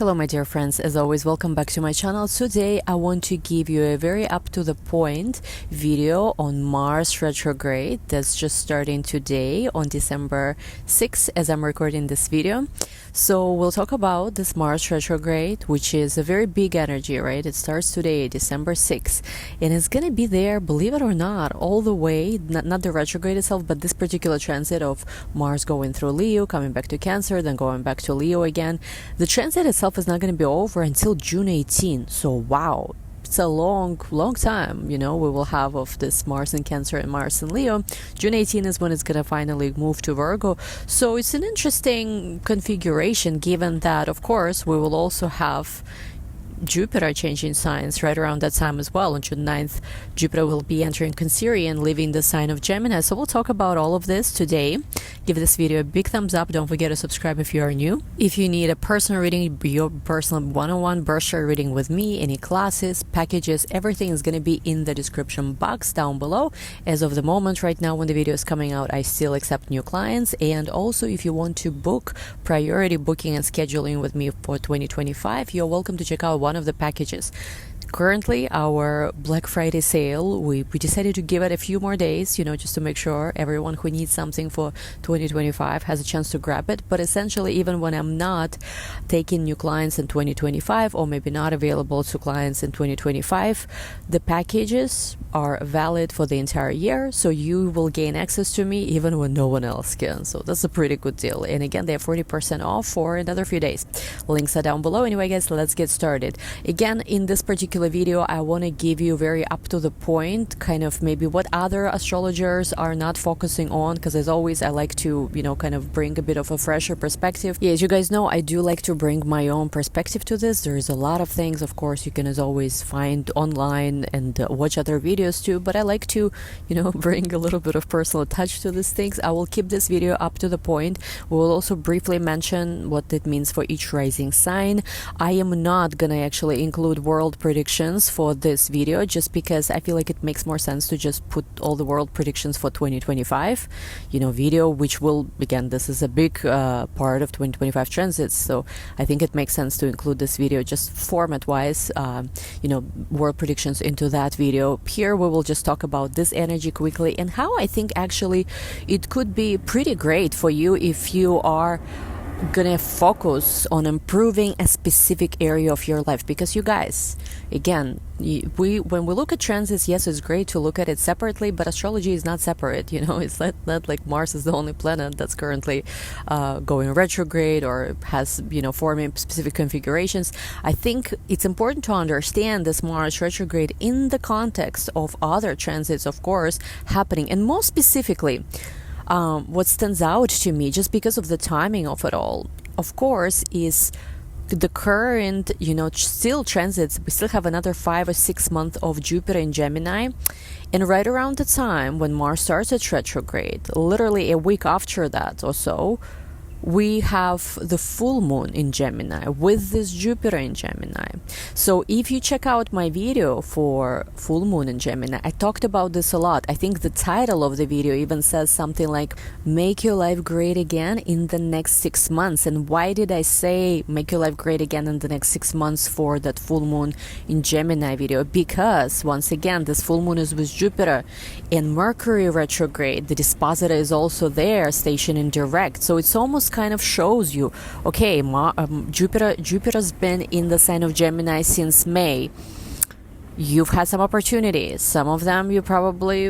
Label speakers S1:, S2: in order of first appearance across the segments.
S1: Hello my dear friends, as always welcome back to my channel. Today I want to give you a very up to the point video on Mars retrograde that's just starting today on December 6th as I'm recording this video. So we'll talk about this Mars retrograde, which is a very big energy, right? It starts today, December 6th, and it's gonna be there, believe it or not, all the way, not the retrograde itself, but this particular transit of Mars going through Leo, coming back to Cancer, then going back to Leo again. The transit itself is not going to be over until June 18. So wow, it's a long time, we will have of this Mars in Cancer and Mars in Leo. June 18 is when it's going to finally move to Virgo. So it's an interesting configuration, given that, of course, we will also have Jupiter changing signs right around that time as well. On June 9th, Jupiter will be entering Cancerian, leaving the sign of Gemini. So we'll talk about all of this today. Give this video a big thumbs up. Don't forget to subscribe if you are new. If you need a personal reading, your personal one-on-one birth chart reading with me, any classes, packages, everything is going to be in the description box down below. As of the moment, right now when the video is coming out, I still accept new clients. And also, if you want to book priority booking and scheduling with me for 2025, you're welcome to check out one of the packages. Currently, our Black Friday sale, we decided to give it a few more days, just to make sure everyone who needs something for 2025 has a chance to grab it. But essentially, even when I'm not taking new clients in 2025, or maybe not available to clients in 2025, the packages are valid for the entire year. So you will gain access to me even when no one else can. So that's a pretty good deal. And again, they're 40% off for another few days. Links are down below. Anyway, guys, let's get started. Again, in this particular video, I want to give you very up to the point, kind of maybe what other astrologers are not focusing on, because as always, I like to, kind of bring a bit of a fresher perspective. Yeah, as you guys know, I do like to bring my own perspective to this. There's a lot of things, of course, you can as always find online and watch other videos too, but I like to, bring a little bit of personal touch to these things. I will keep this video up to the point. We will also briefly mention what it means for each rising sign. I am not gonna actually include world predictions for this video, just because I feel like it makes more sense to just put all the world predictions for 2025 video, which will, again, this is a big part of 2025 transits, so I think it makes sense to include this video just format wise, world predictions into that video. Here we will just talk about this energy quickly and how I think actually it could be pretty great for you if you are gonna focus on improving a specific area of your life. Because you guys, again, when we look at transits, yes, it's great to look at it separately, but astrology is not separate. It's not like Mars is the only planet that's currently going retrograde or has forming specific configurations. I think it's important to understand this Mars retrograde in the context of other transits, of course, happening, and more specifically, what stands out to me, just because of the timing of it all, of course, is the current, still transits. We still have another 5 or 6 months of Jupiter in Gemini. And right around the time when Mars starts its retrograde, literally a week after that or so, we have the full moon in Gemini with this Jupiter in Gemini. So if you check out my video for full moon in Gemini, I talked about this a lot. I think the title of the video even says something like "Make your life great again in the next 6 months." And why did I say make your life great again in the next 6 months for that full moon in Gemini video? Because once again, this full moon is with Jupiter and Mercury retrograde. The dispositor is also there, stationed in direct. So it's almost kind of shows you, okay, Jupiter's been in the sign of Gemini since May. You've had some opportunities. Some of them you probably,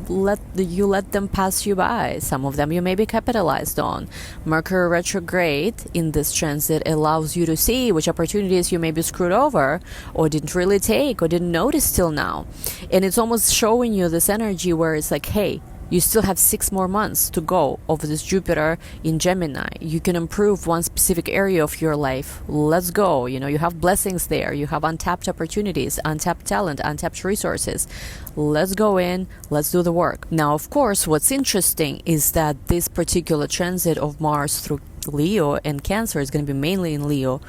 S1: let them pass you by. Some of them you maybe capitalized on. Mercury retrograde in this transit allows you to see which opportunities you maybe screwed over or didn't really take or didn't notice till now. And it's almost showing you this energy where it's like, hey, you still have 6 more months to go of this Jupiter in Gemini. You can improve one specific area of your life. Let's go. You have blessings there. You have untapped opportunities, untapped talent, untapped resources. Let's go in. Let's do the work. Now, of course, what's interesting is that this particular transit of Mars through Leo and Cancer is going to be mainly in Leo.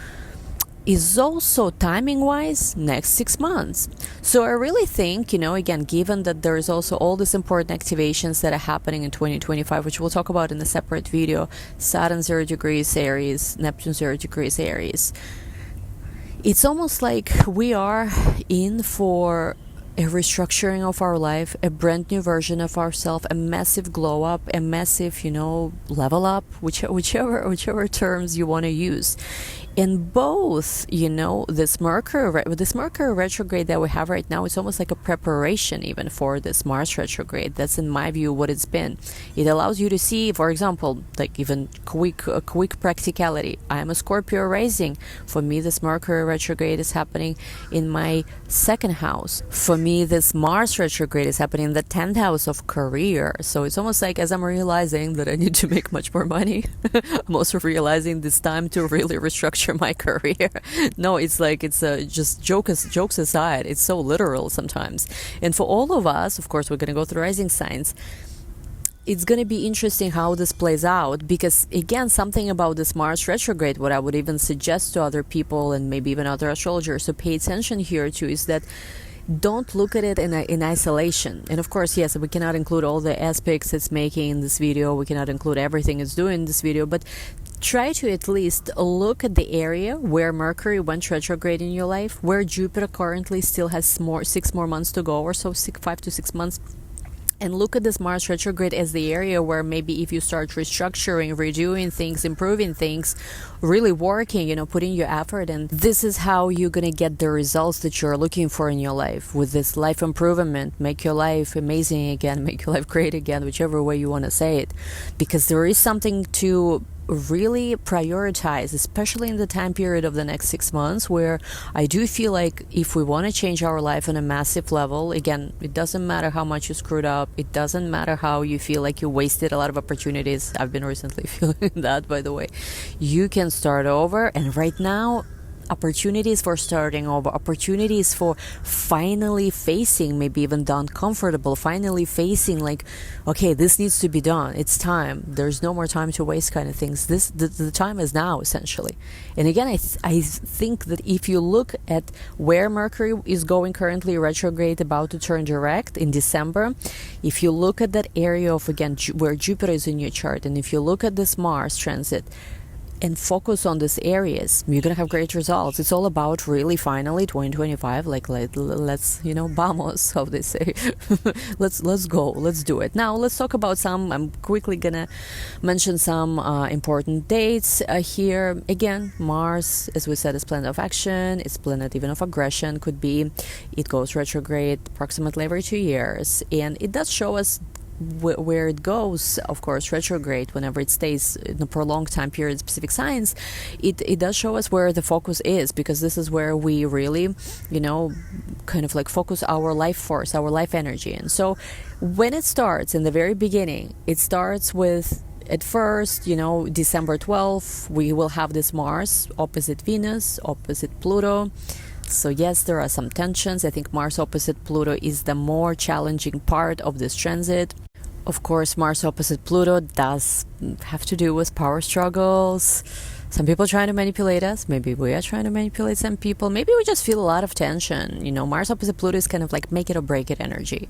S1: is also timing wise next 6 months. So I really think, again, given that there is also all these important activations that are happening in 2025, which we'll talk about in a separate video, Saturn 0 degrees Aries, Neptune 0 degrees Aries, it's almost like we are in for a restructuring of our life, a brand new version of ourselves, a massive glow up, a massive, level up, whichever terms you want to use. And both, this Mercury retrograde that we have right now, it's almost like a preparation even for this Mars retrograde. That's, in my view, what it's been. It allows you to see, for example, like even quick practicality. I am a Scorpio rising. For me, this Mercury retrograde is happening in my second house. For me, this Mars retrograde is happening in the 10th house of career. So it's almost like, as I'm realizing that I need to make much more money, I'm also realizing this time to really restructure my career. No, it's like, it's just jokes aside, it's so literal sometimes. And for all of us, of course, we're going to go through rising signs. It's going to be interesting how this plays out, because again, something about this Mars retrograde, what I would even suggest to other people and maybe even other astrologers to pay attention here to, is that don't look at it in isolation. And of course, yes, we cannot include all the aspects it's making in this video. We cannot include everything it's doing in this video, but try to at least look at the area where Mercury went retrograde in your life, where Jupiter currently still has 6 more months to go, or so, 5 to 6 months. And look at this Mars retrograde as the area where maybe if you start restructuring, redoing things, improving things, really working, putting your effort in, this is how you're going to get the results that you're looking for in your life. With this life improvement, make your life amazing again, make your life great again, whichever way you want to say it. Because there is something to really prioritize, especially in the time period of the next 6 months, where I do feel like if we want to change our life on a massive level, again, it doesn't matter how much you screwed up, it doesn't matter how you feel like you wasted a lot of opportunities. I've been recently feeling that, by the way. You can start over, and right now, opportunities for starting over, opportunities for finally facing, maybe even the uncomfortable, finally facing like, okay, this needs to be done, it's time, there's no more time to waste kind of things. The time is now, essentially. And again, I think that if you look at where Mercury is going currently retrograde, about to turn direct in December, if you look at that area of, again, where Jupiter is in your chart, and if you look at this Mars transit, and focus on these areas, you're gonna have great results. It's all about really finally 2025, like let's vamos, how they say. let's go, let's do it. Now let's talk about I'm quickly gonna mention some important dates here. Again, Mars, as we said, is planet of action, it's planet even of aggression, could be. It goes retrograde approximately every 2 years, and it does show us where it goes. Of course, retrograde, whenever it stays in a prolonged time period, specific signs, it does show us where the focus is, because this is where we really, kind of like focus our life force, our life energy. And so when it starts in the very beginning, it starts with, at first, December 12th, we will have this Mars opposite Venus, opposite Pluto. So yes, there are some tensions. I think Mars opposite Pluto is the more challenging part of this transit. Of course, Mars opposite Pluto does have to do with power struggles. Some people trying to manipulate us. Maybe we are trying to manipulate some people. Maybe we just feel a lot of tension. Mars opposite Pluto is kind of like make it or break it energy.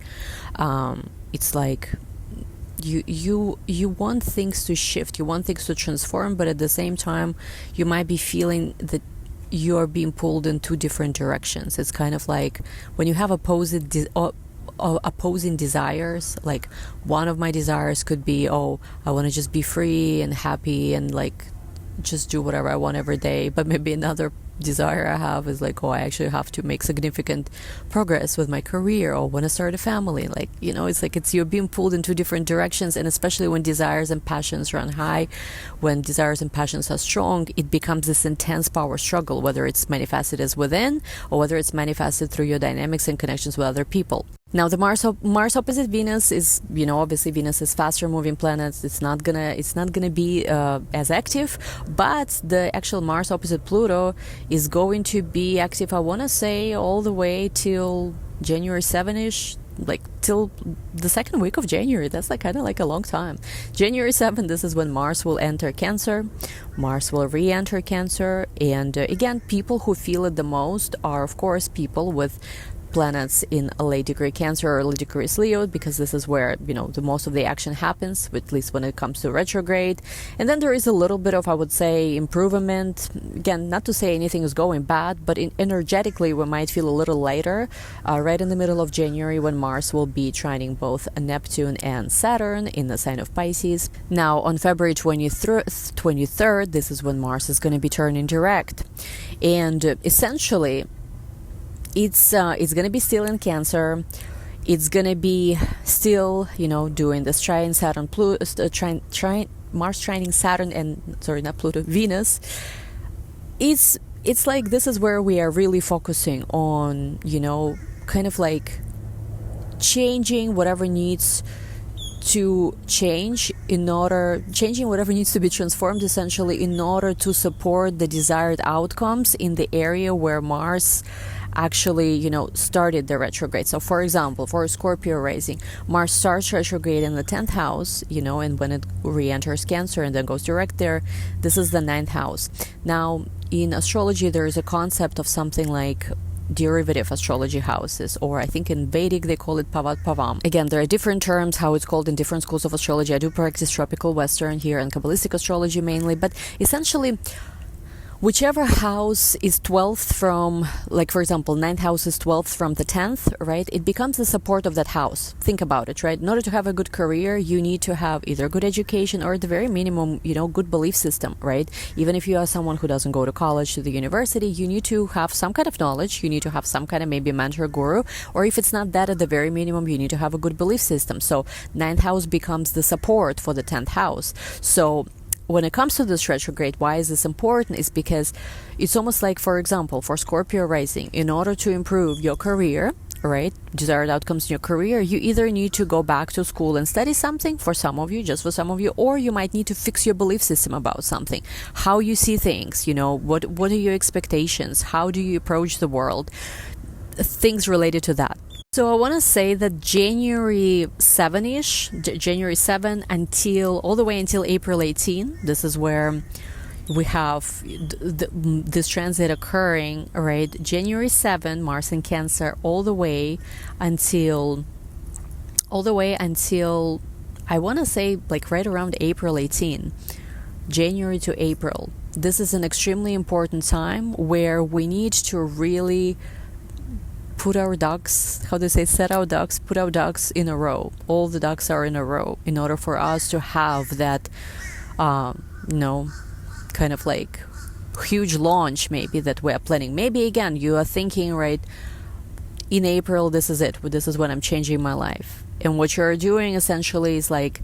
S1: It's like you want things to shift, you want things to transform, but at the same time, you might be feeling that you are being pulled in two different directions. It's kind of like when you have opposing desires. Like one of my desires could be, I want to just be free and happy and like just do whatever I want every day. But maybe another desire I have is like, I actually have to make significant progress with my career, or want to start a family. Like, it's like you're being pulled in two different directions. And especially when desires and passions run high, when desires and passions are strong, it becomes this intense power struggle, whether it's manifested as within or whether it's manifested through your dynamics and connections with other people. Now, the Mars opposite Venus is, obviously Venus is faster moving planet. It's not gonna be as active, but the actual Mars opposite Pluto is going to be active, I want to say, all the way till January 7-ish, like till the second week of January. That's like kind of like a long time. January 7th, this is when Mars will enter Cancer. Mars will re-enter Cancer. And again, people who feel it the most are, of course, people with planets in a late degree Cancer or late degree Leo, because this is where, you know, the most of the action happens, at least when it comes to retrograde. And then there is a little bit of, I would say, improvement. Again, not to say anything is going bad, but energetically we might feel a little lighter right in the middle of January, when Mars will be trining both Neptune and Saturn in the sign of Pisces. Now on February 23rd, this is when Mars is going to be turning direct, and essentially it's going to be still in Cancer. It's going to be still, you know, doing this trine Saturn, Mars trining Saturn and, sorry, not Pluto, Venus. It's like this is where we are really focusing on, you know, kind of like changing whatever needs to change changing whatever needs to be transformed, essentially, in order to support the desired outcomes in the area where Mars actually, you know, started the retrograde. So for example, for a Scorpio rising, Mars starts retrograde in the 10th house, you know, and when it re-enters Cancer and then goes direct there, this is the 9th house. Now in astrology there is a concept of something like derivative astrology houses, or I think in Vedic they call it Pavat Pavam. Again, there are different terms how it's called in different schools of astrology. I do practice tropical Western here and Kabbalistic astrology mainly, but essentially whichever house is 12th from, like for example, 9th house is 12th from the 10th, right? It becomes the support of that house. Think about it, right? In order to have a good career, you need to have either good education or at the very minimum, you know, good belief system, right? Even if you are someone who doesn't go to college, to the university, you need to have some kind of knowledge. You need to have some kind of maybe mentor, guru, or if it's not that, at the very minimum, you need to have a good belief system. So 9th house becomes the support for the 10th house. So when it comes to this retrograde, why is this important? Is because it's almost like, for example, for Scorpio rising, in order to improve your career, right, desired outcomes in your career, you either need to go back to school and study something, for some of you, just for some of you, or you might need to fix your belief system about something, how you see things, you know, what are your expectations, how do you approach the world, things related to that. So I want to say that January 7-ish, January 7 until all the way until April 18, this is where we have this transit occurring, right? January 7, Mars in Cancer, all the way until I want to say like right around April 18, January to April. This is an extremely important time where we need to really put our ducks, how do they say, set our ducks, put our ducks in a row. All the ducks are in a row in order for us to have that, you know, kind of like huge launch maybe that we're planning. Maybe again, you are thinking, right, in April, this is it. This is when I'm changing my life. And what you're doing essentially is like,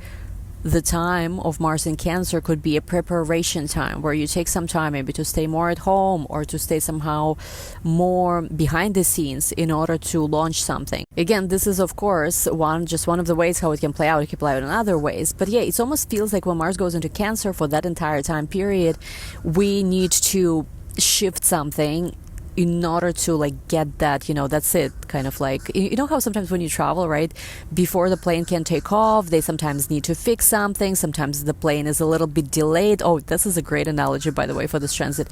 S1: the time of Mars in Cancer could be a preparation time where you take some time maybe to stay more at home or to stay somehow more behind the scenes in order to launch something. Again, this is of course just one of the ways how it can play out. It can play out in other ways. But yeah, it almost feels like when Mars goes into Cancer for that entire time period, we need to shift something in order to like get that, you know, that's it, kind of like, you know how sometimes when you travel, right, before the plane can take off, they sometimes need to fix something, sometimes the plane is a little bit delayed. Oh, this is a great analogy, by the way, for this transit.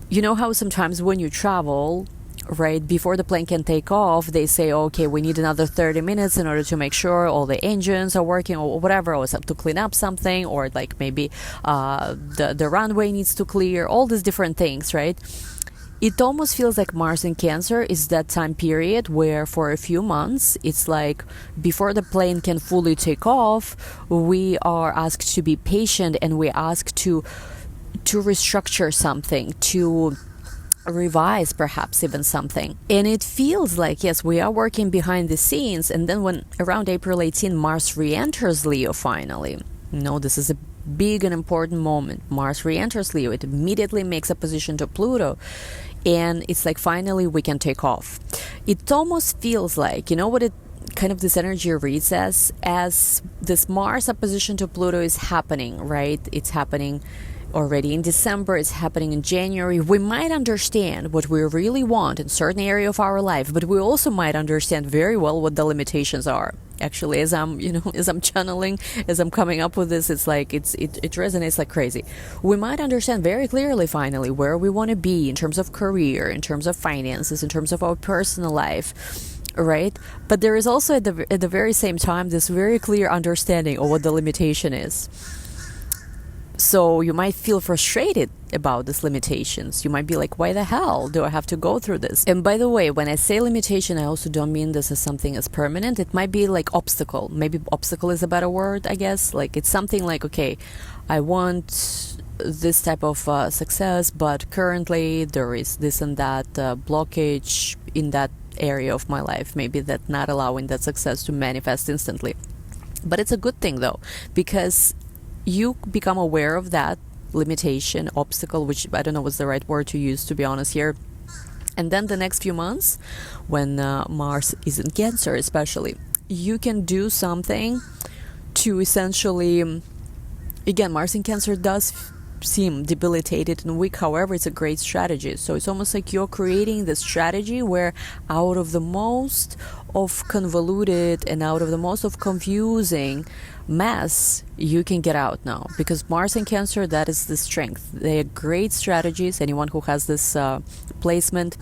S1: You know how sometimes when you travel, right, before the plane can take off, they say, okay, we need another 30 minutes in order to make sure all the engines are working or whatever, or to clean up something, or like maybe the runway needs to clear, all these different things, right? It almost feels like Mars in Cancer is that time period where for a few months, it's like before the plane can fully take off, we are asked to be patient and we ask to restructure something, to revise perhaps even something. And it feels like, yes, we are working behind the scenes. And then when around April 18, Mars re-enters Leo finally, you know, this is a big and important moment. Mars re-enters Leo. It immediately makes opposition to Pluto. And it's like finally we can take off. It almost feels like, you know what it kind of this energy reads as this Mars opposition to Pluto is happening, right? It's happening already in December, it's happening in January. We might understand what we really want in certain area of our life, but we also might understand very well what the limitations are. Actually, as I'm, as I'm channeling, as I'm coming up with this, it's like it resonates like crazy. We might understand very clearly, finally, where we want to be in terms of career, in terms of finances, in terms of our personal life. Right? But there is also at the very same time this very clear understanding of what the limitation is. So you might feel frustrated about these limitations. You might be like, why the hell do I have to go through this? And by the way, when I say limitation, I also don't mean this as something as permanent. It might be like obstacle. Maybe obstacle is a better word, I guess. Like it's something like, okay, I want this type of success, but currently there is this and that blockage in that area of my life, maybe that not allowing that success to manifest instantly. But it's a good thing though, because you become aware of that limitation, obstacle, which I don't know what's the right word to use, to be honest here. And then the next few months, when Mars is in Cancer especially, you can do something to essentially, again, Mars in Cancer does seem debilitated and weak. However, it's a great strategy. So it's almost like you're creating the strategy where out of the most of convoluted and out of the most of confusing mess, you can get out now. Because Mars in Cancer, that is the strength. They are great strategies. Anyone who has this placement,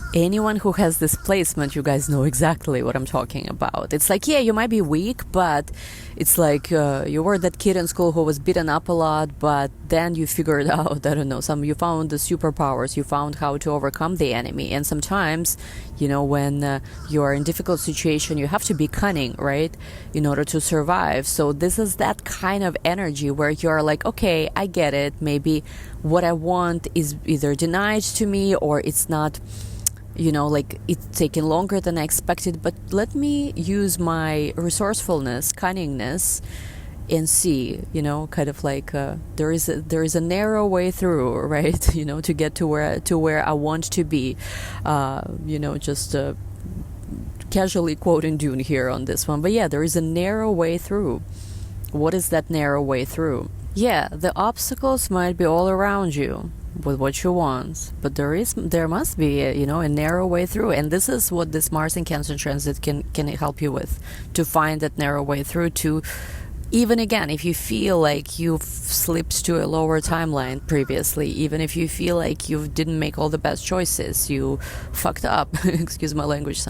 S1: you guys know exactly what I'm talking about. It's like, yeah, you might be weak, but it's like you were that kid in school who was beaten up a lot, but then you figured out, I don't know, you found the superpowers, you found how to overcome the enemy. And sometimes, when you are in difficult situation, you have to be cunning, right, in order to survive. So this is that kind of energy where you're like, okay, I get it. Maybe what I want is either denied to me or it's not, like it's taking longer than I expected, but let me use my resourcefulness, cunningness, and see, kind of like there is a narrow way through, right? To get to where I want to be. Just casually quoting Dune here on this one, but yeah, there is a narrow way through. What is that narrow way through? Yeah, the obstacles might be all around you with what you want, but there must be a narrow way through, and this is what this Mars in Cancer transit can help you with, to find that narrow way through. To even again, if you feel like you've slipped to a lower timeline previously, even if you feel like you didn't make all the best choices, you fucked up, excuse my language,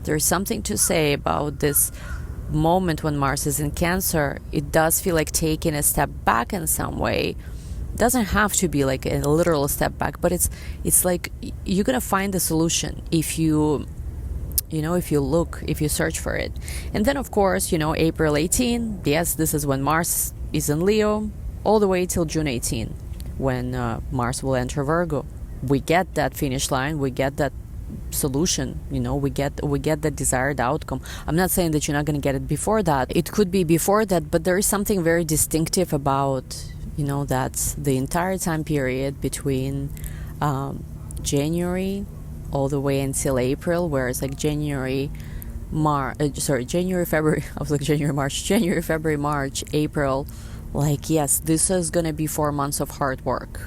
S1: there's something to say about this moment when Mars is in Cancer. It does feel like taking a step back in some way. Doesn't have to be like a literal step back, but it's like you're gonna find the solution if you look, if you search for it. And then of course, April 18, yes, this is when Mars is in Leo, all the way till June 18, when Mars will enter Virgo. We get that finish line, we get that solution, we get the desired outcome. I'm not saying that you're not going to get it before that. It could be before that, but there is something very distinctive about that's the entire time period between January all the way until April, whereas like January, February, I was like January, February, March, April, like, yes, this is going to be 4 months of hard work,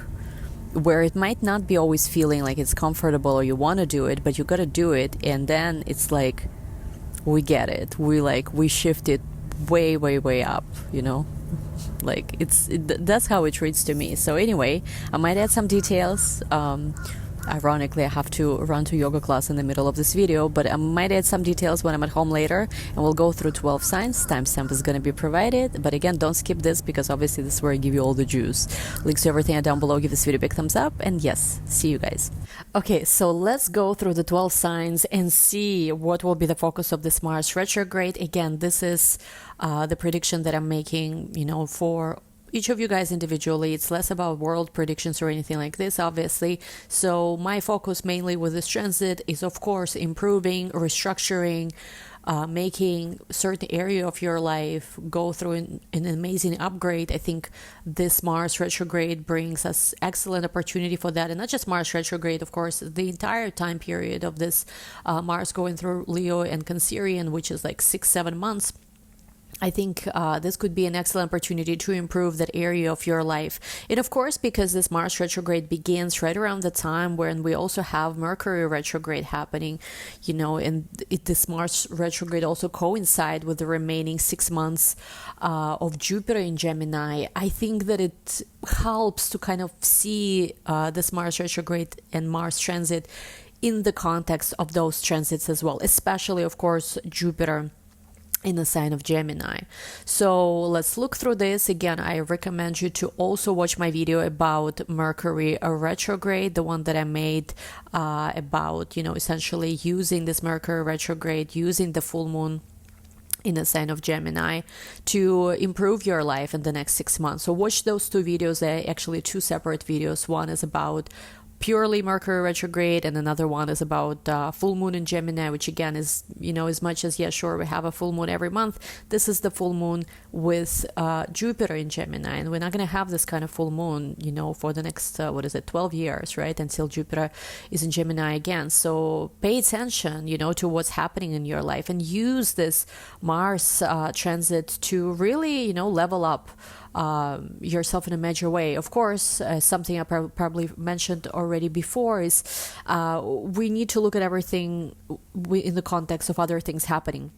S1: where it might not be always feeling like it's comfortable or you want to do it, but you got to do it. And then it's like, we get it. We shift it way, way, way up, like that's how it reads to me. So anyway, I might add some details. Ironically, I have to run to yoga class in the middle of this video, but I might add some details when I'm at home later, and we'll go through 12 signs. Timestamp is going to be provided, but again, don't skip this, because obviously this is where I give you all the juice. Links to everything are down below. Give this video a big thumbs up, and yes, see you guys. Okay, so let's go through the 12 signs and see what will be the focus of this Mars retrograde. Again, this is the prediction that I'm making, for each of you guys individually. It's less about world predictions or anything like this, obviously. So my focus mainly with this transit is, of course, improving, restructuring, making certain area of your life go through an amazing upgrade. I think this Mars retrograde brings us excellent opportunity for that. And not just Mars retrograde, of course, the entire time period of this Mars going through Leo and Cancerian, which is like 6-7 months. I think this could be an excellent opportunity to improve that area of your life. And of course, because this Mars retrograde begins right around the time when we also have Mercury retrograde happening, and this Mars retrograde also coincide with the remaining 6 months of Jupiter in Gemini. I think that it helps to kind of see this Mars retrograde and Mars transit in the context of those transits as well, especially, of course, Jupiter in the sign of Gemini. So let's look through this. Again, I recommend you to also watch my video about Mercury retrograde, the one that I made about, essentially using this Mercury retrograde, using the full moon in the sign of Gemini to improve your life in the next 6 months. So watch those two videos. They're actually two separate videos. One is about purely Mercury retrograde, and another one is about full moon in Gemini, which again is, as much as, yeah, sure, we have a full moon every month, this is the full moon with Jupiter in Gemini, and we're not going to have this kind of full moon, for the next 12 years, right, until Jupiter is in Gemini again. So pay attention, to what's happening in your life, and use this Mars transit to really, level up yourself in a major way. Of course, something I probably mentioned already before is we need to look at everything in the context of other things happening.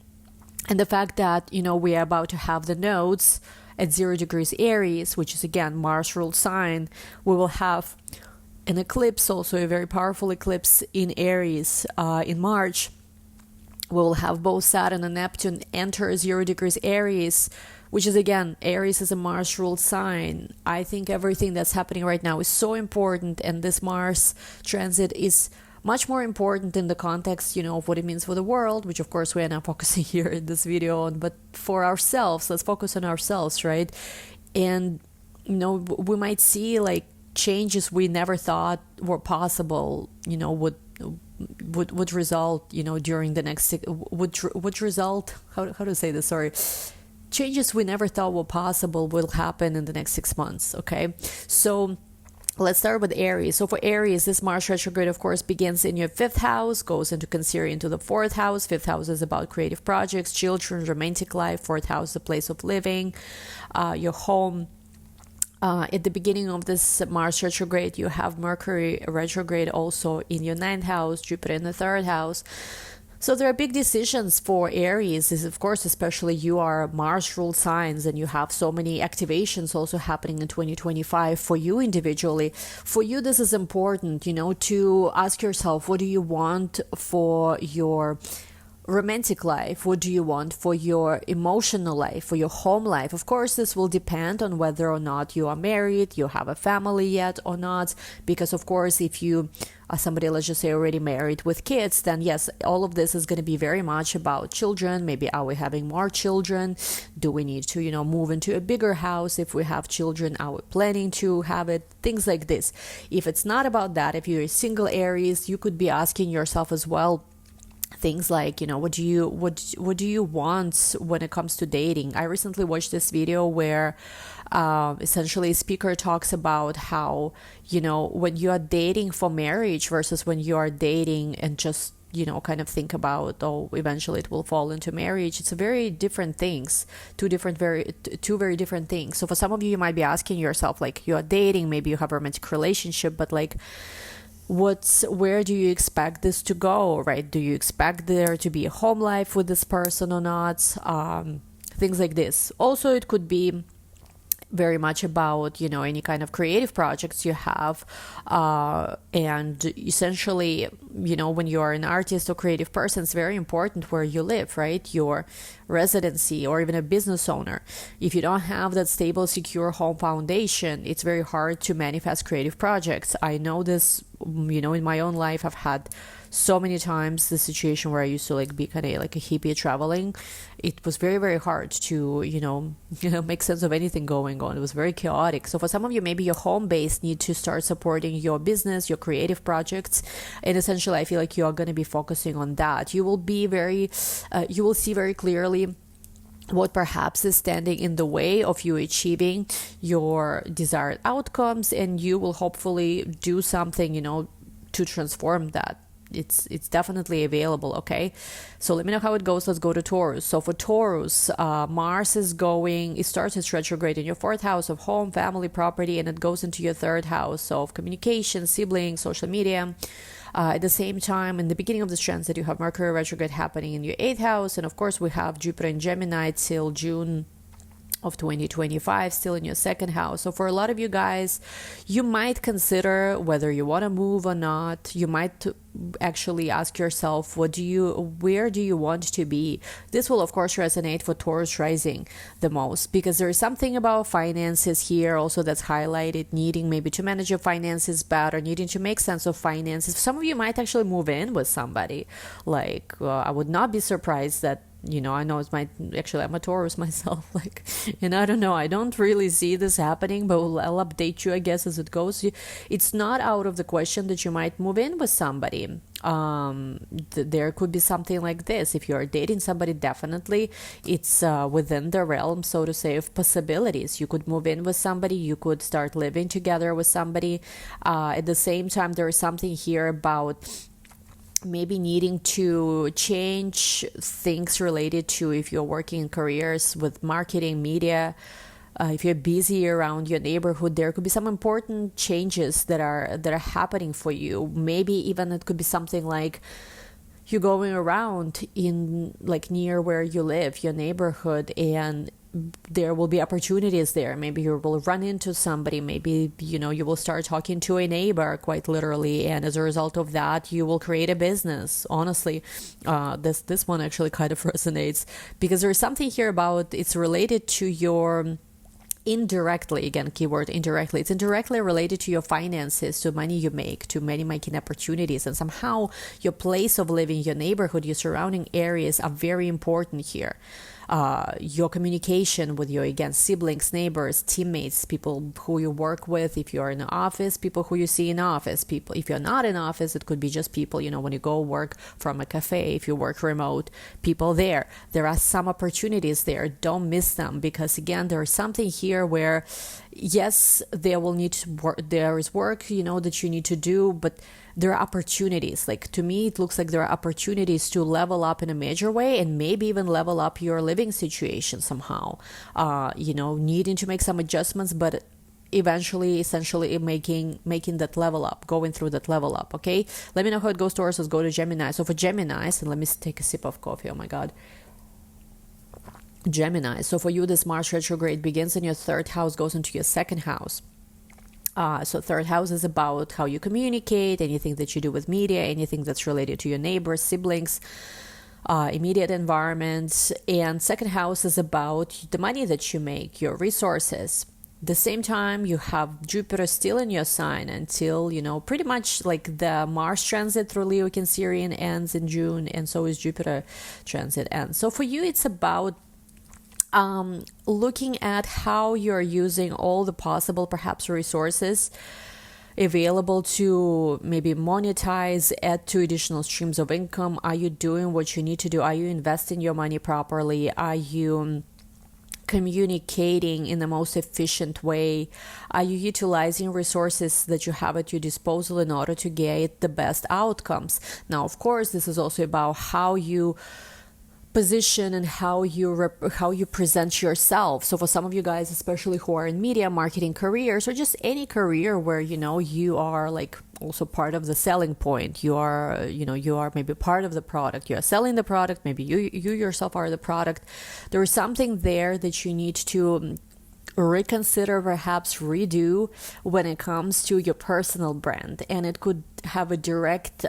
S1: And the fact that, we are about to have the nodes at 0 degrees Aries, which is again Mars ruled sign. We will have an eclipse, also a very powerful eclipse in Aries in March. We will have both Saturn and Neptune enter 0 degrees Aries, which is again, Aries is a Mars ruled sign. I think everything that's happening right now is so important, and this Mars transit is much more important in the context, of what it means for the world, which of course we are not focusing here in this video on, but for ourselves. Let's focus on ourselves, right? And, we might see like changes we never thought were possible, would result, during the next, would result, how to say this, sorry. Changes we never thought were possible will happen in the next 6 months, okay? So let's start with Aries. So for Aries, this Mars retrograde, of course, begins in your 5th house, goes into cancerian to the 4th house. 5th house is about creative projects, children, romantic life. 4th house, the place of living, your home. At the beginning of this Mars retrograde, you have Mercury retrograde also in your 9th house, Jupiter in the 3rd house. So there are big decisions for Aries, is of course, especially you are Mars ruled signs and you have so many activations also happening in 2025 for you individually. For you, this is important, to ask yourself, what do you want for your romantic life? What do you want for your emotional life, for your home life? Of course, this will depend on whether or not you are married, you have a family yet or not, because of course, if you are somebody, let's just say, already married with kids, then yes, all of this is going to be very much about children. Maybe are we having more children? Do we need to, move into a bigger house if we have children? Are we planning to have it? Things like this. If it's not about that, if you're a single Aries, you could be asking yourself as well, things like, what do you want when it comes to dating? I recently watched this video where essentially a speaker talks about how, when you are dating for marriage versus when you are dating and just, kind of think about, eventually it will fall into marriage. It's a very different things, two very different things. So for some of you, you might be asking yourself, like, you are dating, maybe you have a romantic relationship, but like, where do you expect this to go, right? Do you expect there to be a home life with this person or not? Things like this. Also, it could be very much about, any kind of creative projects you have. And essentially, when you are an artist or creative person, it's very important where you live, right? Your residency, or even a business owner. If you don't have that stable, secure home foundation, it's very hard to manifest creative projects. I know this, in my own life. I've had so many times the situation where I used to be kind of like a hippie traveling. It was very, very hard to, make sense of anything going on. It was very chaotic. So for some of you, maybe your home base need to start supporting your business, your creative projects. And essentially, I feel like you are going to be focusing on that. You will see very clearly what perhaps is standing in the way of you achieving your desired outcomes, and you will hopefully do something, to transform that. it's definitely available. Okay, so let me know how it goes. Let's go to Taurus. So for Taurus, Mars it starts its retrograde in your fourth house of home, family, property, and it goes into your third house of communication, siblings, social media. At the same time, in the beginning of this transit, you have Mercury retrograde happening in your eighth house, and of course we have Jupiter in Gemini till June of 2025, still in your second house. So for a lot of you guys, you might consider whether you want to move or not. You might actually ask yourself, where do you want to be? This will of course resonate for Taurus rising the most, because there is something about finances here also that's highlighted, needing maybe to manage your finances better, needing to make sense of finances. Some of you might actually move in with somebody. Like I would not be surprised that, I know actually I'm a Taurus myself, and I don't know, I don't really see this happening, but I'll update you, I guess, as it goes. It's not out of the question that you might move in with somebody. There could be something like this. If you're dating somebody, definitely it's within the realm, so to say, of possibilities. You could move in with somebody, you could start living together with somebody. At the same time, there is something here about maybe needing to change things related to, if you're working in careers with marketing, media, if you're busy around your neighborhood, there could be some important changes that are happening for you. Maybe even it could be something like you're going around in near where you live, your neighborhood, and there will be opportunities there. Maybe you will run into somebody, maybe you will start talking to a neighbor, quite literally, and as a result of that you will create a business. Honestly, this one actually kind of resonates, because there's something here about, it's related to your indirectly, again, keyword indirectly, it's indirectly related to your finances, to money you make, to money making opportunities, and somehow your place of living, your neighborhood, your surrounding areas are very important here. Your communication with your, again, siblings, neighbors, teammates, people who you work with, if you're in the office, people who you see in office, people, if you're not in office, it could be just people, when you go work from a cafe, if you work remote, people there are some opportunities there. Don't miss them, because again, there is something here where, yes, there is work, that you need to do, but there are opportunities. To me, it looks like there are opportunities to level up in a major way, and maybe even level up your living situation somehow. Needing to make some adjustments, but eventually, essentially making that level up, going through that level up. Okay, let me know how it goes, Taurus. Let's go to Gemini. So for Geminis, and let me take a sip of coffee. Oh my god. Gemini. So for you, this Mars retrograde begins in your third house, goes into your second house. So third house is about how you communicate, anything that you do with media, anything that's related to your neighbors, siblings, immediate environment. And second house is about the money that you make, your resources. The same time, you have Jupiter still in your sign until, pretty much the Mars transit through Leo Cancerian ends in June, and so is Jupiter transit ends. So for you, it's about looking at how you're using all the possible, perhaps, resources available to maybe monetize, add to additional streams of income. Are you doing what you need to do? Are you investing your money properly? Are you communicating in the most efficient way? Are you utilizing resources that you have at your disposal in order to get the best outcomes? Now, of course, this is also about how you position and how you present yourself. So for some of you guys, especially who are in media, marketing careers, or just any career where you are also part of the selling point, you are maybe part of the product, you are selling the product, maybe you yourself are the product. There is something there that you need to reconsider, perhaps redo, when it comes to your personal brand, and it could have a direct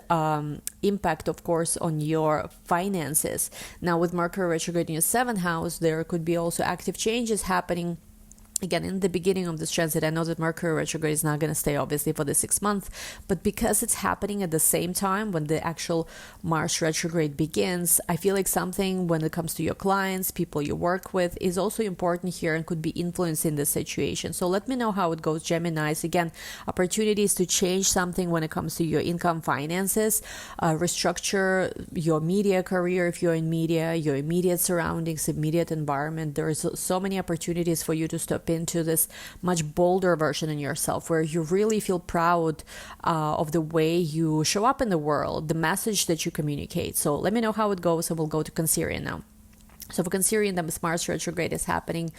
S1: impact, of course, on your finances. Now, with Mercury retrograde in your seventh house, there could be also active changes happening. Again, in the beginning of this transit, I know that Mercury retrograde is not going to stay, obviously, for the 6 months, but because it's happening at the same time when the actual Mars retrograde begins, I feel like something when it comes to your clients, people you work with, is also important here and could be influencing the situation. So let me know how it goes, Geminis. Again, opportunities to change something when it comes to your income, finances, restructure your media career if you're in media, your immediate surroundings, immediate environment. There's so many opportunities for you to stop into this much bolder version in yourself, where you really feel proud of the way you show up in the world, the message that you communicate. So let me know how it goes, and we'll go to Cancerian now. So for Cancerian, the Mars retrograde is happening,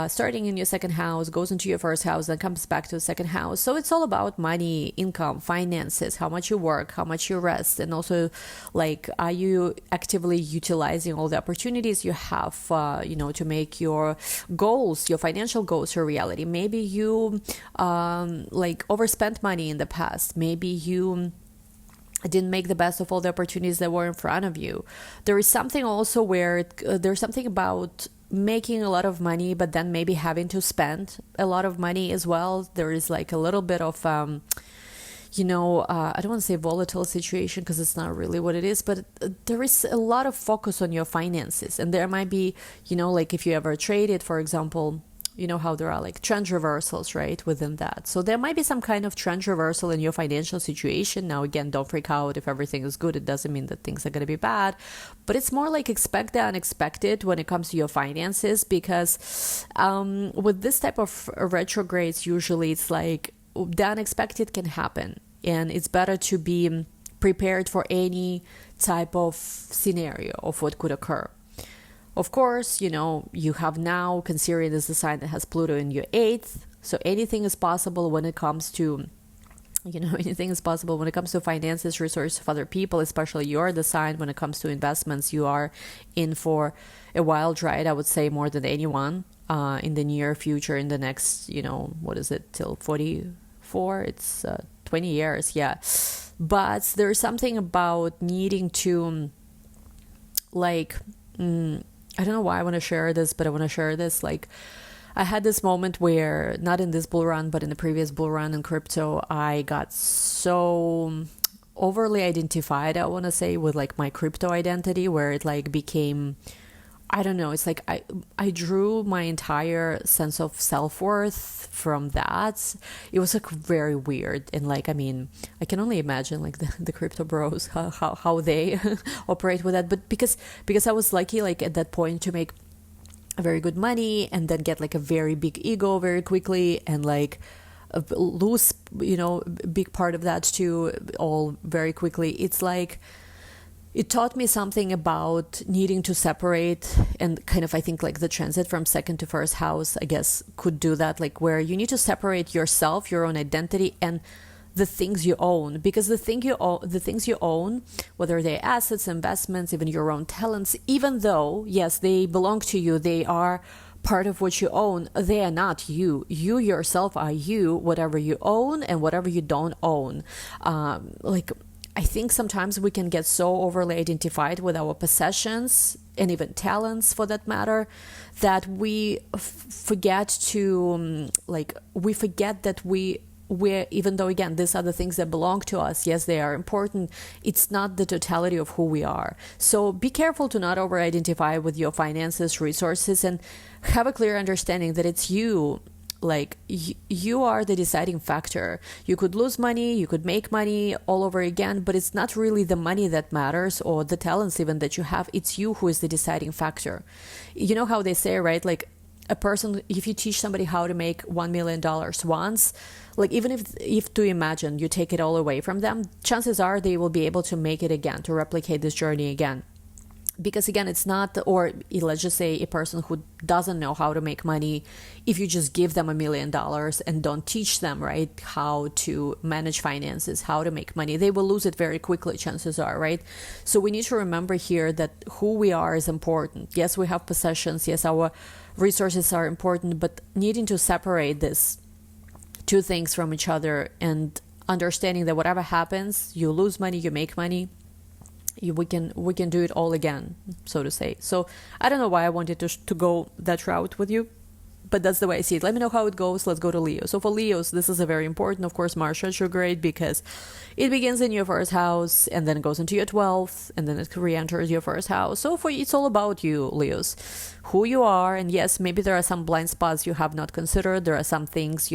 S1: starting in your second house, goes into your first house, then comes back to the second house. So it's all about money, income, finances, how much you work, how much you rest, and also, like, are you actively utilizing all the opportunities you have, to make your goals, your financial goals, a reality. Maybe you overspent money in the past. Maybe you didn't make the best of all the opportunities that were in front of you. There is something also where there's something about making a lot of money, but then maybe having to spend a lot of money as well. There is like a little bit of, I don't want to say volatile situation, because it's not really what it is, but there is a lot of focus on your finances. And there might be, like if you ever traded, for example, you know how there are like trend reversals, right, within that. So there might be some kind of trend reversal in your financial situation. Now, again, don't freak out if everything is good. It doesn't mean that things are going to be bad. But it's more like expect the unexpected when it comes to your finances, because with this type of retrogrades, usually it's like the unexpected can happen. And it's better to be prepared for any type of scenario of what could occur. Of course, you have now, Cancerian is the sign that has Pluto in your 8th. So anything is possible when it comes to, anything is possible when it comes to finances, resources of other people, especially you're the sign when it comes to investments. You are in for a wild ride, I would say, more than anyone in the near future, in the next, what is it, till 44? It's 20 years, yeah. But there's something about needing to, I don't know why I want to share this, but I want to share this. Like, I had this moment where, not in this bull run, but in the previous bull run in crypto, I got so overly identified, I want to say, with like my crypto identity, where it like became, I don't know, it's like I drew my entire sense of self-worth from that. It was like very weird. And like, I mean, I can only imagine like the crypto bros, how they operate with that. But because I was lucky, like at that point, to make very good money and then get like a very big ego very quickly, and like lose, big part of that too, all very quickly. It's like, it taught me something about needing to separate, and kind of, I think, like the transit from second to first house, I guess, could do that, like where you need to separate yourself, your own identity, and the things you own. Because the things you own, whether they're assets, investments, even your own talents, even though, yes, they belong to you, they are part of what you own, they are not you. You yourself are you, whatever you own and whatever you don't own. I think sometimes we can get so overly identified with our possessions and even talents, for that matter, that we forget to, we forget that we're, even though, again, these are the things that belong to us, yes, they are important, it's not the totality of who we are. So be careful to not over-identify with your finances, resources, and have a clear understanding that it's you. Like, you are the deciding factor. You could lose money, you could make money all over again, but it's not really the money that matters, or the talents even that you have. It's you who is the deciding factor. You know how they say, right? Like, a person, if you teach somebody how to make $1 million once, like, even if to imagine you take it all away from them, chances are they will be able to make it again, to replicate this journey again. Because again, it's not, or let's just say a person who doesn't know how to make money, if you just give them $1 million and don't teach them, right, how to manage finances, how to make money, they will lose it very quickly, chances are, right? So we need to remember here that who we are is important. Yes, we have possessions. Yes, our resources are important, but needing to separate these two things from each other, and understanding that whatever happens, you lose money, you make money, we can do it all again, so to say. So I don't know why I wanted to go that route with you, but that's the way I see it. Let me know how it goes. Let's go to Leo. So for Leos, this is a very important, of course, Mars retrograde, because it begins in your first house and then it goes into your 12th, and then it re-enters your first house. So it's all about you, Leos, who you are. And yes, maybe there are some blind spots you have not considered. There are some things,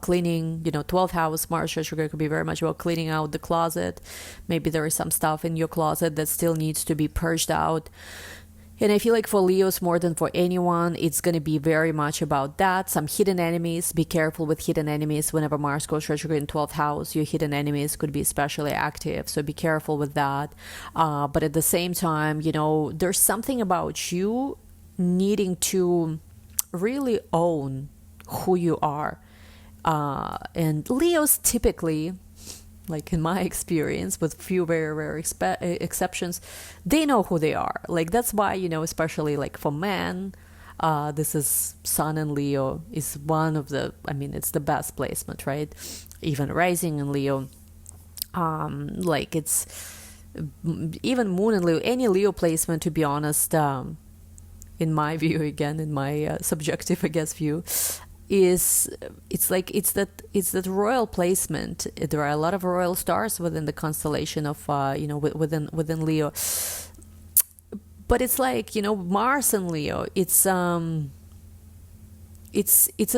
S1: cleaning, 12th house, Mars retrograde could be very much about cleaning out the closet. Maybe there is some stuff in your closet that still needs to be purged out. And I feel like for Leos more than for anyone, it's going to be very much about that. Some hidden enemies. Be careful with hidden enemies. Whenever Mars goes retrograde in 12th house, your hidden enemies could be especially active. So be careful with that. But at the same time, you know, there's something about you needing to really own who you are. And Leos typically, like in my experience, with few very rare exceptions, they know who they are. Like that's why, you know, especially like for men, this is Sun in Leo is one of the, I mean, it's the best placement, right? Even rising in Leo, like it's even Moon in Leo, any Leo placement, to be honest, in my view, again, in my subjective, I guess, view, is it's that royal placement. There are a lot of royal stars within the constellation of you know, within Leo, but it's like, you know, Mars in Leo, it's a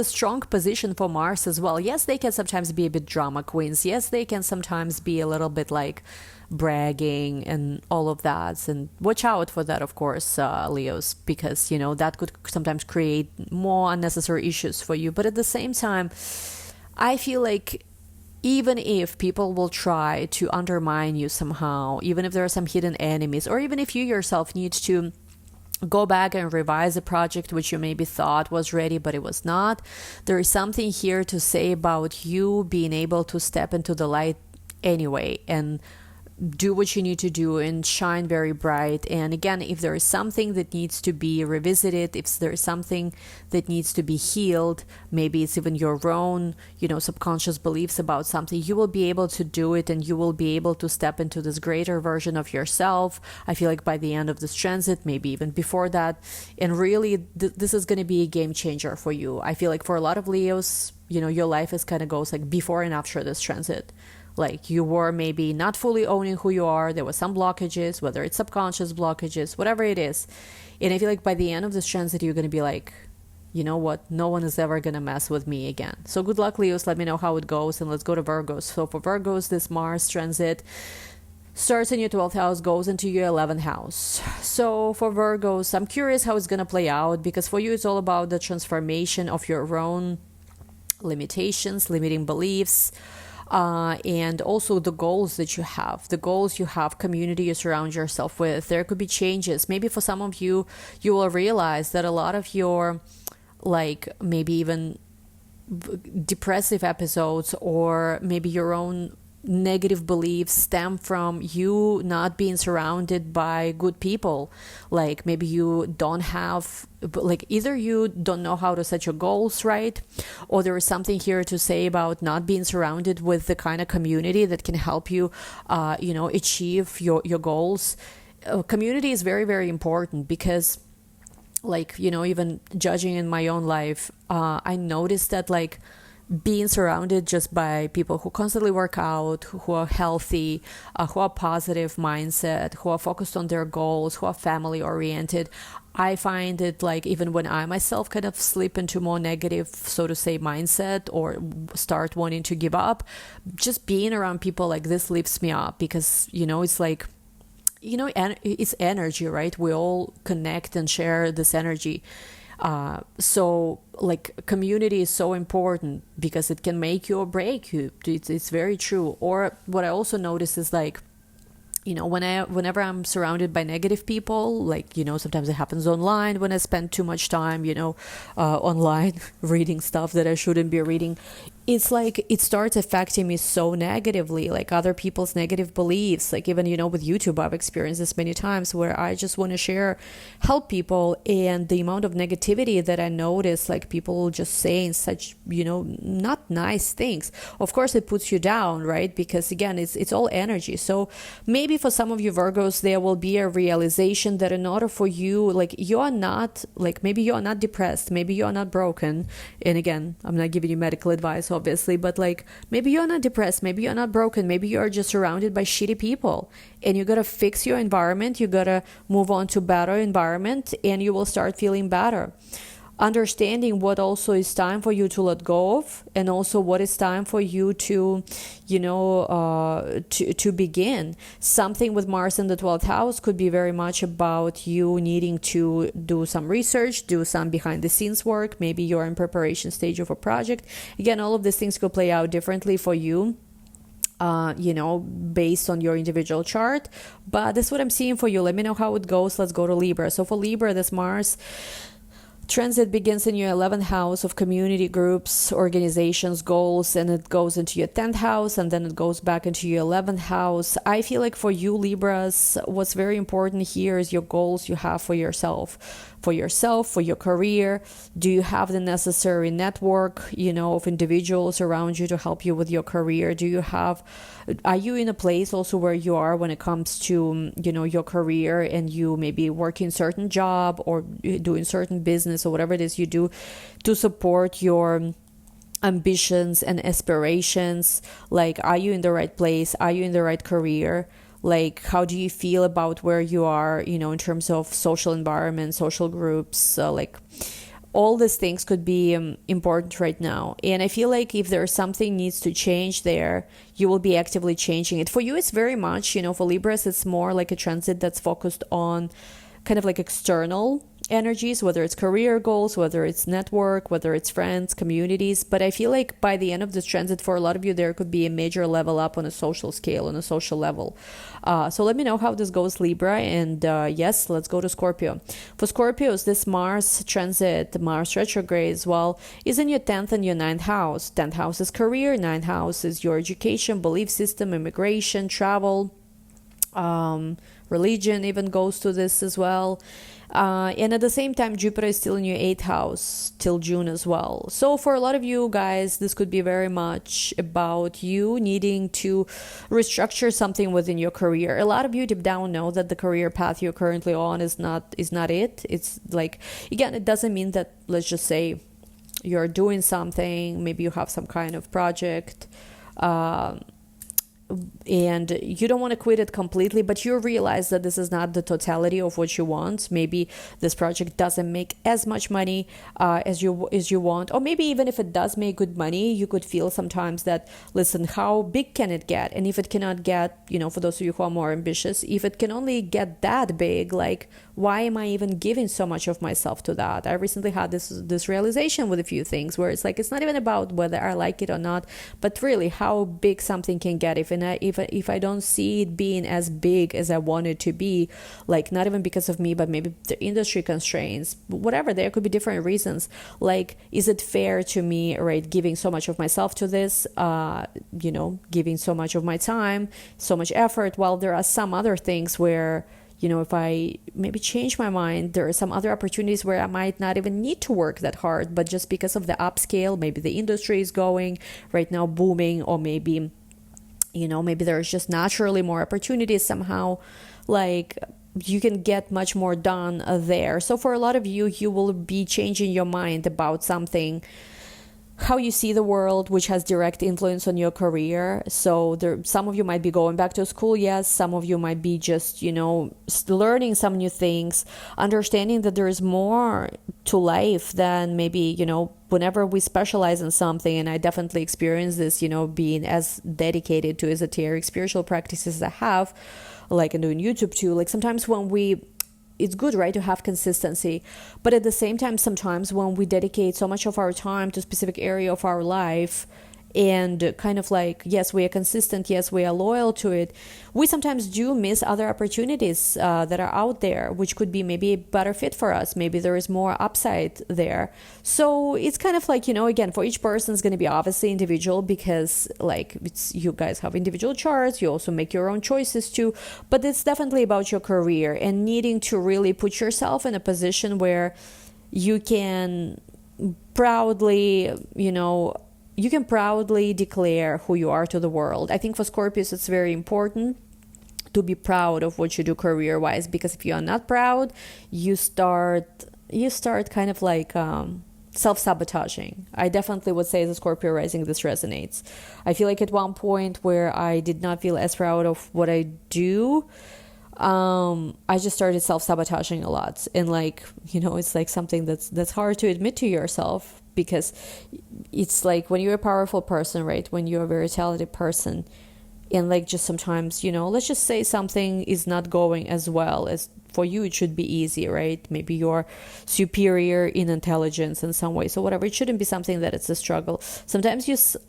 S1: strong position for Mars as well. Yes, they can sometimes be a bit drama queens. Yes, they can sometimes be a little bit like bragging and all of that, and watch out for that, of course, Leos, because, you know, that could sometimes create more unnecessary issues for you. But at the same time, I feel like even if people will try to undermine you somehow, even if there are some hidden enemies, or even if you yourself need to go back and revise a project which you maybe thought was ready but it was not, there is something here to say about you being able to step into the light anyway and do what you need to do and shine very bright. And again, if there is something that needs to be revisited, if there is something that needs to be healed, maybe it's even your own, you know, subconscious beliefs about something, you will be able to do it, and you will be able to step into this greater version of yourself. I feel like by the end of this transit, maybe even before that, and really this is going to be a game changer for you. I feel like for a lot of Leos, you know, your life is kind of goes like before and after this transit. Like you were maybe not fully owning who you are. There were some blockages, whether it's subconscious blockages, whatever it is. And I feel like by the end of this transit, you're going to be like, you know what? No one is ever going to mess with me again. So good luck, Leos. Let me know how it goes. And let's go to Virgos. So for Virgos, this Mars transit starts in your 12th house, goes into your 11th house. So for Virgos, I'm curious how it's going to play out, because for you, it's all about the transformation of your own limitations, limiting beliefs, and also the goals that you have, community you surround yourself with. There could be changes. Maybe for some of you, you will realize that a lot of your, like, maybe even depressive episodes, or maybe your own negative beliefs stem from you not being surrounded by good people. Like maybe you don't have, like either you don't know how to set your goals right, or there is something here to say about not being surrounded with the kind of community that can help you you know, achieve your goals. Community is very, very important, because like, you know, even judging in my own life, I noticed that like being surrounded just by people who constantly work out, who are healthy, who are positive mindset, who are focused on their goals, who are family oriented, I find it like even when I myself kind of slip into more negative, so to say, mindset, or start wanting to give up, just being around people like this lifts me up, because, you know, it's like, you know, it's energy, right? We all connect and share this energy. So like community is so important, because it can make you or break you. It's very true. Or what I also notice is like, you know, whenever I'm surrounded by negative people, like, you know, sometimes it happens online when I spend too much time, you know, online reading stuff that I shouldn't be reading. It's like it starts affecting me so negatively, like other people's negative beliefs. Like even, you know, with YouTube, I've experienced this many times where I just want to help people, and the amount of negativity that I notice, like people just saying such, you know, not nice things. Of course, it puts you down, right? Because again, it's all energy. So maybe for some of you Virgos, there will be a realization that in order for you, like you are not, like maybe you are not depressed, maybe you are not broken. And again, I'm not giving you medical advice, obviously, but like maybe you're not depressed, maybe you're not broken, maybe you're just surrounded by shitty people, and you gotta fix your environment, you gotta move on to better environment, and you will start feeling better. understanding what also is time for you to let go of, and also what is time for you to, to begin. Something with Mars in the 12th house could be very much about you needing to do some research, do some behind the scenes work. Maybe you're in preparation stage of a project. Again, all of these things could play out differently for you, based on your individual chart. But this is what I'm seeing for you. Let me know how it goes. Let's go to Libra. So for Libra, this Mars transit begins in your 11th house of community, groups, organizations, goals, and it goes into your 10th house, and then it goes back into your 11th house. I feel like for you Libras, what's very important here is your goals you have for yourself, for your career. Do you have the necessary network, of individuals around you to help you with your career? Are you in a place also where you are when it comes to, your career, and you maybe working certain job or doing certain business or whatever it is you do to support your ambitions and aspirations? Like, are you in the right place? Are you in the right career? Like, how do you feel about where you are, in terms of social environment, social groups? All these things could be important right now. And I feel like if there's something needs to change there, you will be actively changing it. For you, it's very much, for Libras, it's more like a transit that's focused on kind of like external energies, whether it's career goals, whether it's network, whether it's friends, communities. But I feel like by the end of this transit, for a lot of you, there could be a major level up on a social scale, on a social level. So let me know how this goes, Libra. And yes, let's go to Scorpio. For Scorpios, this Mars transit, Mars retrograde as well, is in your 10th and your 9th house. 10th house is career, 9th house is your education, belief system, immigration, travel, religion even goes to this as well. And at the same time, Jupiter is still in your 8th house till June as well. So for a lot of you guys, this could be very much about you needing to restructure something within your career. A lot of you deep down know that the career path you're currently on is not it. It's like, again, it doesn't mean that, let's just say, you're doing something, maybe you have some kind of project, and you don't want to quit it completely, but you realize that this is not the totality of what you want. Maybe this project doesn't make as much money as you want, or maybe even if it does make good money, you could feel sometimes that, listen, how big can it get? And if it cannot get, for those of you who are more ambitious, if it can only get that big, like, why am I even giving so much of myself to that? I recently had this realization with a few things where it's like, it's not even about whether I like it or not, but really how big something can get if I don't see it being as big as I want it to be, like, not even because of me, but maybe the industry constraints, whatever, there could be different reasons. Like, is it fair to me, right, giving so much of myself to this, giving so much of my time, so much effort, while there are some other things where, if I maybe change my mind, there are some other opportunities where I might not even need to work that hard, but just because of the upscale, maybe the industry is going right now booming, or maybe, maybe there's just naturally more opportunities somehow, like, you can get much more done there. So for a lot of you, you will be changing your mind about something, how you see the world, which has direct influence on your career. So some of you might be going back to school, yes. Some of you might be just, learning some new things, understanding that there is more to life than maybe, whenever we specialize in something. And I definitely experience this, being as dedicated to esoteric spiritual practices as I have, like, and doing YouTube too. Like, sometimes it's good, right, to have consistency. But at the same time, sometimes when we dedicate so much of our time to a specific area of our life, and kind of like, yes, we are consistent, yes, we are loyal to it, we sometimes do miss other opportunities that are out there, which could be maybe a better fit for us. Maybe there is more upside there. So it's kind of like, again, for each person is going to be obviously individual, because like, you guys have individual charts, you also make your own choices too, but it's definitely about your career and needing to really put yourself in a position where you can proudly, declare who you are to the world. I think for Scorpios, it's very important to be proud of what you do career-wise, because if you are not proud, you start kind of like self-sabotaging. I definitely would say as a Scorpio rising, this resonates. I feel like at one point where I did not feel as proud of what I do, I just started self-sabotaging a lot. And like, it's like something that's hard to admit to yourself, because it's like when you're a powerful person, right? When you're a very talented person, and like just sometimes, let's just say something is not going as well as for you. It should be easy, right? Maybe you're superior in intelligence in some way, so whatever, it shouldn't be something that it's a struggle. Sometimes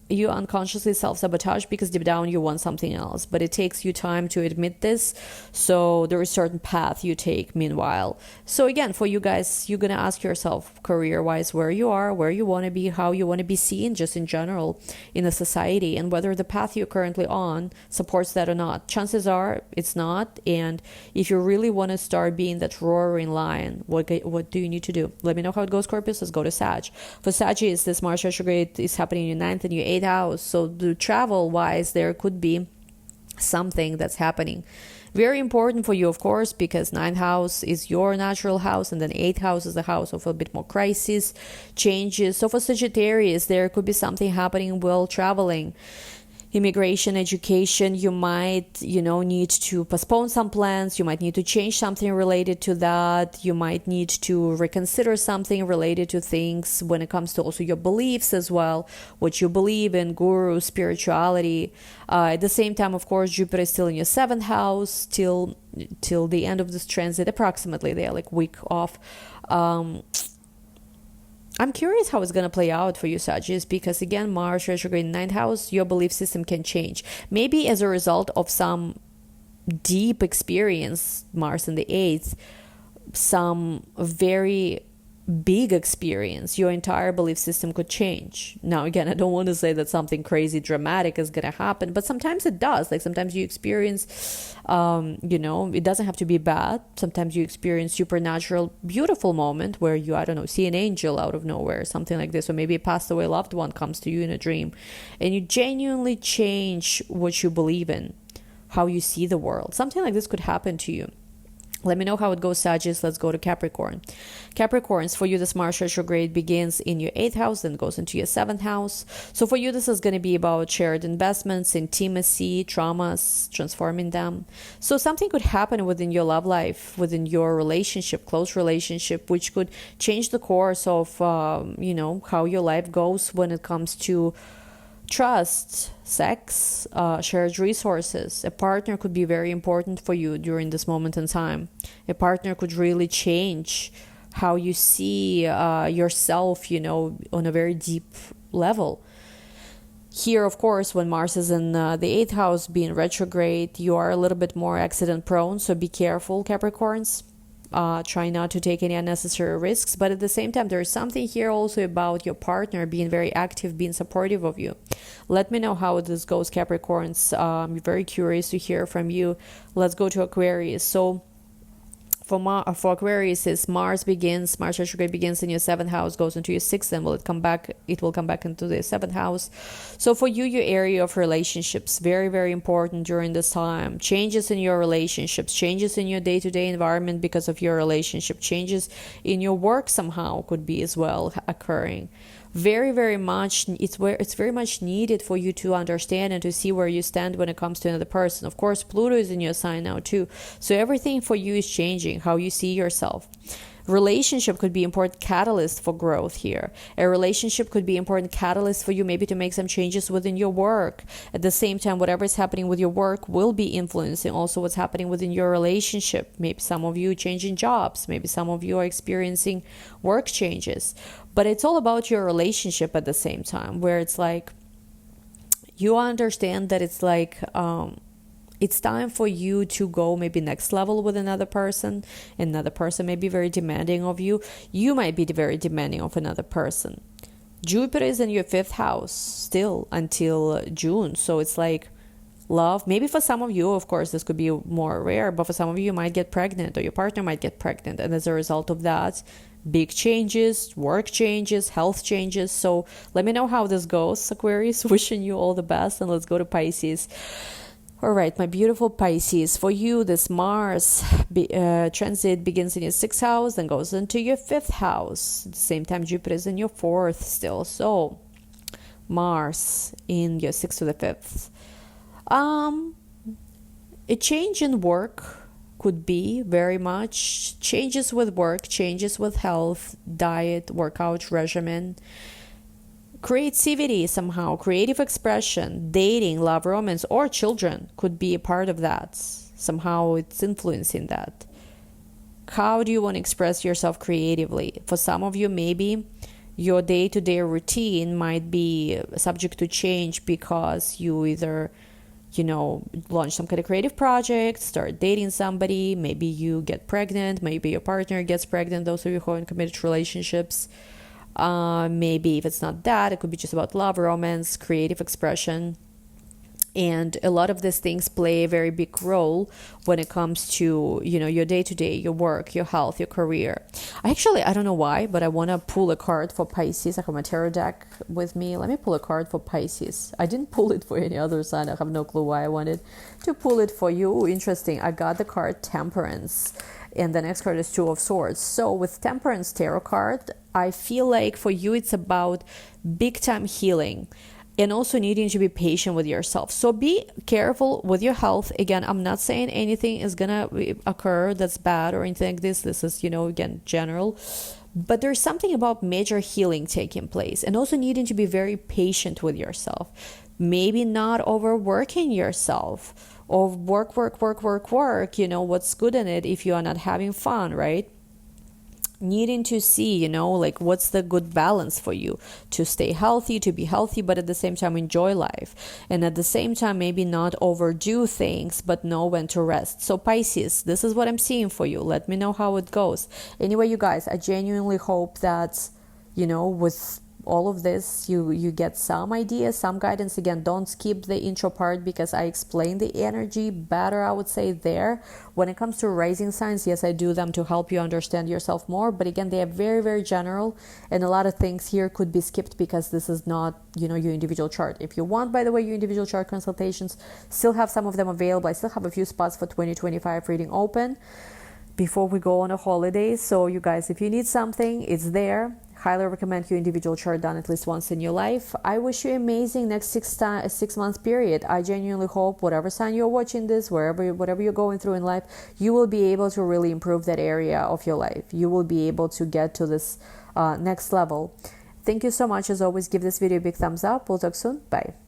S1: you unconsciously self-sabotage because deep down you want something else, but it takes you time to admit this. So there is a certain path you take meanwhile. So again, for you guys, you're gonna ask yourself career-wise where you are, where you want to be, how you want to be seen just in general in a society, and whether the path you're currently on supports that or not. Chances are it's not. And if you really want to start being that roaring lion, what do you need to do? Let me know how it goes, Scorpios. Let's go to Sag. For Sagittarius, this Mars retrograde is happening in your 9th and your 8th house. So the travel wise, there could be something that's happening. Very important for you, of course, because 9th house is your natural house, and then 8th house is the house of a bit more crisis, changes. So for Sagittarius, there could be something happening while traveling. Immigration, education, you might, need to postpone some plans. You might need to change something related to that. You might need to reconsider something related to things when it comes to also your beliefs as well, what you believe in, guru, spirituality. At the same time, of course, Jupiter is still in your 7th house till the end of this transit, approximately. They're like week off. I'm curious how it's going to play out for you, Sagittarius, because again, Mars retrograde in 9th house, your belief system can change. Maybe as a result of some deep experience, Mars in the 8th, some very big experience, your entire belief system could change. Now, again, I don't want to say that something crazy dramatic is going to happen, but sometimes it does. Like sometimes you experience, it doesn't have to be bad. Sometimes you experience supernatural, beautiful moment where you, I don't know, see an angel out of nowhere, something like this, or maybe a passed away loved one comes to you in a dream, and you genuinely change what you believe in, how you see the world. Something like this could happen to you. Let me know how it goes, Sagittarius. Let's go to Capricorn. Capricorns, for you, this Mars retrograde begins in your 8th house, then goes into your 7th house. So for you, this is going to be about shared investments, intimacy, traumas, transforming them. So something could happen within your love life, within your relationship, close relationship, which could change the course of, how your life goes when it comes to trust, sex, shared resources. A partner could be very important for you during this moment in time. A partner could really change how you see yourself, on a very deep level. Here, of course, when Mars is in the 8th house being retrograde, you are a little bit more accident prone, so be careful, Capricorns. Try not to take any unnecessary risks, but at the same time, there is something here also about your partner being very active, being supportive of you. Let me know how this goes, Capricorns. I'm very curious to hear from you. Let's go to Aquarius. So for Aquarius, is Mars retrograde begins in your 7th house, goes into your 6th, and it will come back into the 7th house. So for you, your area of relationships, very, very important during this time. Changes in your relationships, changes in your day-to-day environment because of your relationship, changes in your work somehow could be as well occurring. Very, very much, it's very much needed for you to understand and to see where you stand when it comes to another person. Of course, Pluto is in your sign now too. So everything for you is changing, how you see yourself. Relationship could be important catalyst for growth here. A relationship could be important catalyst for you maybe to make some changes within your work. At the same time, whatever is happening with your work will be influencing also what's happening within your relationship. Maybe some of you changing jobs. Maybe some of you are experiencing work changes. But it's all about your relationship at the same time, where it's like you understand that it's like it's time for you to go maybe next level with another person. Another person may be very demanding of you. You might be very demanding of another person. Jupiter is in your 5th house still until June. So it's like love. Maybe for some of you, of course, this could be more rare, but for some of you, you might get pregnant or your partner might get pregnant. And as a result of that, big changes, work changes, health changes. So let me know how this goes, Aquarius. Wishing you all the best. And let's go to Pisces. All right, my beautiful Pisces, for you, this Mars transit begins in your 6th house, then goes into your 5th house. At the same time, Jupiter is in your 4th still. So Mars in your 6th to the 5th. A change in work could be very much changes with work, changes with health, diet, workout regimen, creativity somehow, creative expression, dating, love, romance, or children could be a part of that. Somehow it's influencing that. How do you want to express yourself creatively? For some of you, maybe your day-to-day routine might be subject to change because you either, launch some kind of creative project, start dating somebody, maybe you get pregnant, maybe your partner gets pregnant, those of you who are in committed relationships. Maybe if it's not that, it could be just about love, romance, creative expression. And a lot of these things play a very big role when it comes to, your day-to-day, your work, your health, your career. I don't know why, but I want to pull a card for Pisces. I have my tarot deck with me. Let me pull a card for Pisces. I didn't pull it for any other sign. I have no clue why I wanted to pull it for you. Ooh, interesting. I got the card Temperance. And the next card is Two of Swords. So with Temperance tarot card, I feel like for you, it's about big time healing. And also needing to be patient with yourself. So be careful with your health. Again, I'm not saying anything is going to occur that's bad or anything like this. This is, again, general. But there's something about major healing taking place. And also needing to be very patient with yourself. Maybe not overworking yourself. Or work. What's good in it if you are not having fun, right? Needing to see, what's the good balance for you to stay healthy, to be healthy, but at the same time enjoy life. And at the same time, maybe not overdo things, but know when to rest. So Pisces, this is what I'm seeing for you. Let me know how it goes. Anyway, you guys, I genuinely hope that, with all of this, you get some ideas, some guidance. Again, don't skip the intro part because I explain the energy better, I would say, there. When it comes to rising signs, yes, I do them to help you understand yourself more. But again, they are very, very general. And a lot of things here could be skipped because this is not, your individual chart. If you want, by the way, your individual chart consultations, still have some of them available. I still have a few spots for 2025 reading open before we go on a holiday. So you guys, if you need something, it's there. Highly recommend your individual chart done at least once in your life. I wish you amazing next 6 months period. I genuinely hope whatever sign you're watching this, whatever you're going through in life, you will be able to really improve that area of your life. You will be able to get to this next level. Thank you so much. As always, give this video a big thumbs up. We'll talk soon. Bye.